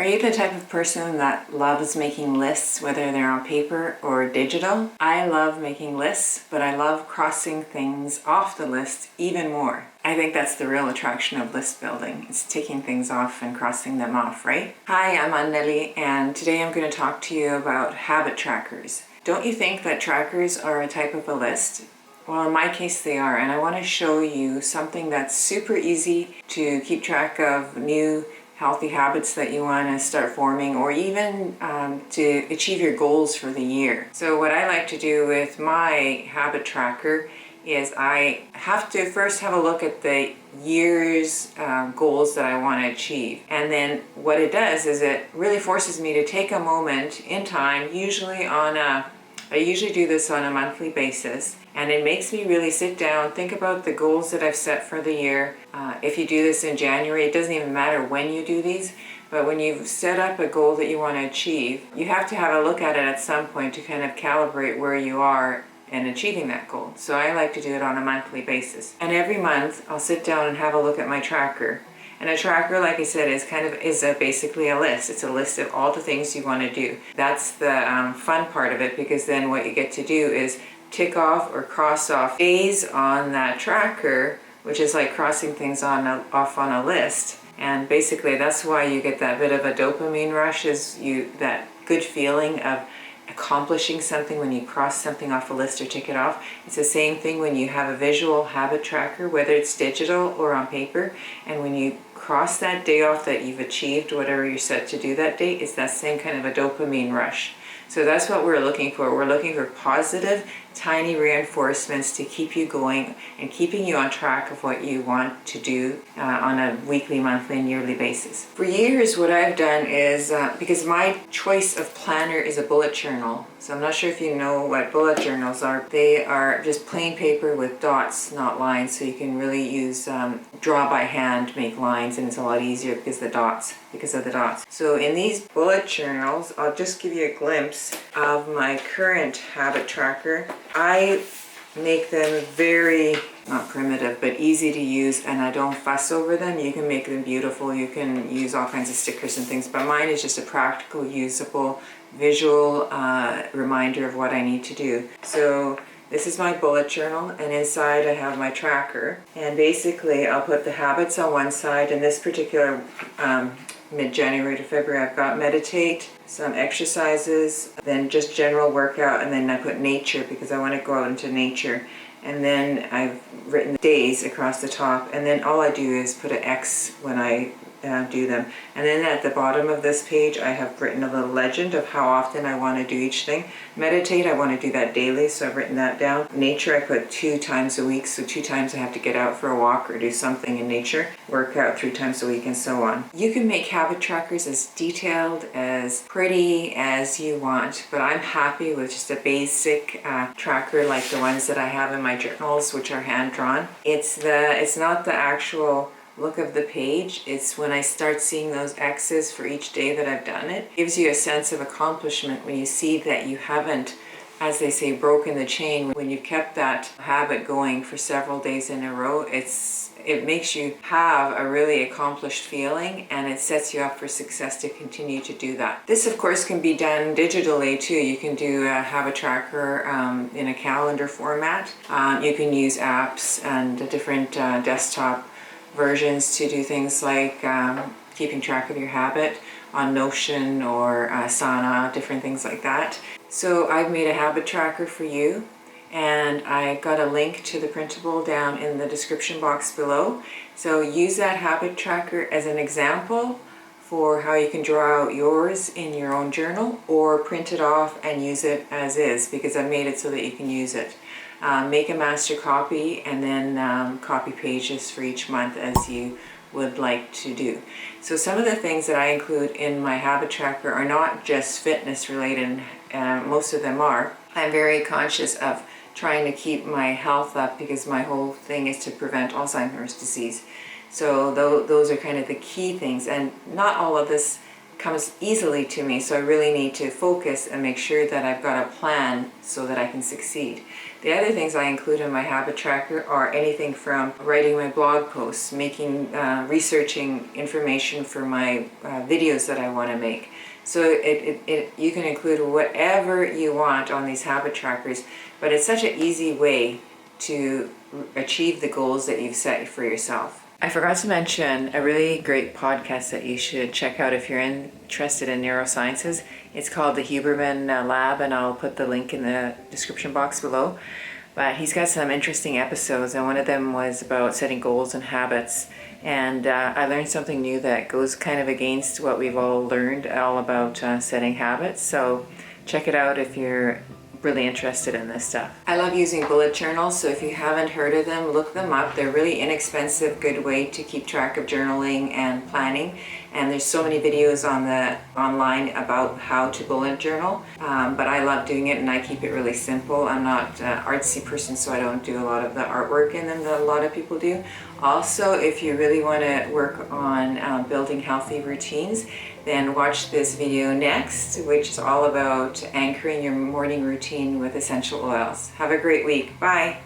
Are you the type of person that loves making lists, whether they're on paper or digital? I love making lists, but I love crossing things off the list even more. I think that's the real attraction of list building. It's taking things off and crossing them off, right? Hi, I'm Anneli, and today I'm going to talk to you about habit trackers. Don't you think that trackers are a type of a list? Well, in my case they are, and I want to show you something that's super easy to keep track of new healthy habits that you want to start forming, or even to achieve your goals for the year. So what I like to do with my habit tracker is I have to first have a look at the year's goals that I want to achieve. And then what it does is it really forces me to take a moment in time, I usually do this on a monthly basis, and it makes me really sit down, think about the goals that I've set for the year. If you do this in January, it doesn't even matter when you do these, but when you've set up a goal that you want to achieve, you have to have a look at it at some point to kind of calibrate where you are in achieving that goal. So I like to do it on a monthly basis. And every month, I'll sit down and have a look at my tracker. And a tracker, like I said, is basically a list. It's a list of all the things you want to do. That's the fun part of it, because then what you get to do is tick off or cross off days on that tracker, which is like crossing things off on a list. And basically that's why you get that bit of a dopamine rush, that good feeling of accomplishing something when you cross something off a list or tick it off. It's the same thing when you have a visual habit tracker, whether it's digital or on paper, and when you cross that day off that you've achieved whatever you're set to do that day, it's that same kind of a dopamine rush. So that's what we're looking for. We're looking for positive, tiny reinforcements to keep you going and keeping you on track of what you want to do on a weekly, monthly, and yearly basis. For years, what I've done is, because my choice of planner is a bullet journal, so I'm not sure if you know what bullet journals are. They are just plain paper with dots, not lines, so you can really use draw by hand, make lines, and it's a lot easier because of the dots. So in these bullet journals, I'll just give you a glimpse of my current habit tracker. I make them very, not primitive, but easy to use, and I don't fuss over them. You can make them beautiful. You can use all kinds of stickers and things, but mine is just a practical, usable, visual reminder of what I need to do. So this is my bullet journal, and inside I have my tracker. And basically I'll put the habits on one side, and this particular mid-January to February I've got meditate, some exercises, then just general workout, and then I put nature because I want to go out into nature. And then I've written days across the top, and then all I do is put an X when I do them. And then at the bottom of this page I have written a little legend of how often I want to do each thing. Meditate, I want to do that daily, so I've written that down. Nature, I put 2 times a week, so 2 times I have to get out for a walk or do something in nature. Work out 3 times a week, and so on. You can make habit trackers as detailed, as pretty as you want, but I'm happy with just a basic tracker like the ones that I have in my journals, which are hand drawn. It's not the actual look of the page, it's when I start seeing those X's for each day that I've done it. It gives you a sense of accomplishment when you see that you haven't, as they say, broken the chain. When you've kept that habit going for several days in a row, it makes you have a really accomplished feeling, and it sets you up for success to continue to do that. This of course can be done digitally too. You can do a habit tracker in a calendar format. You can use apps and different desktop versions to do things like keeping track of your habit on Notion or Asana, different things like that. So I've made a habit tracker for you, and I got a link to the printable down in the description box below. So use that habit tracker as an example for how you can draw out yours in your own journal, or print it off and use it as is, because I've made it so that you can use it. Make a master copy, and then copy pages for each month as you would like to do. So some of the things that I include in my habit tracker are not just fitness related, most of them are. I'm very conscious of trying to keep my health up, because my whole thing is to prevent Alzheimer's disease. So those are kind of the key things, and not all of this comes easily to me, so I really need to focus and make sure that I've got a plan so that I can succeed. The other things I include in my habit tracker are anything from writing my blog posts, researching information for my videos that I want to make. So you can include whatever you want on these habit trackers, but it's such an easy way to achieve the goals that you've set for yourself. I forgot to mention a really great podcast that you should check out if you're interested in neurosciences. It's called the Huberman Lab, and I'll put the link in the description box below. But he's got some interesting episodes, and one of them was about setting goals and habits. And I learned something new that goes kind of against what we've all learned all about setting habits. So check it out if you're really interested in this stuff. I love using bullet journals, so if you haven't heard of them, look them up. They're really inexpensive, good way to keep track of journaling and planning. And there's so many videos online about how to bullet journal, but I love doing it and I keep it really simple. I'm not an artsy person, so I don't do a lot of the artwork in them that a lot of people do. Also, if you really want to work on building healthy routines, then watch this video next, which is all about anchoring your morning routine with essential oils. Have a great week. Bye.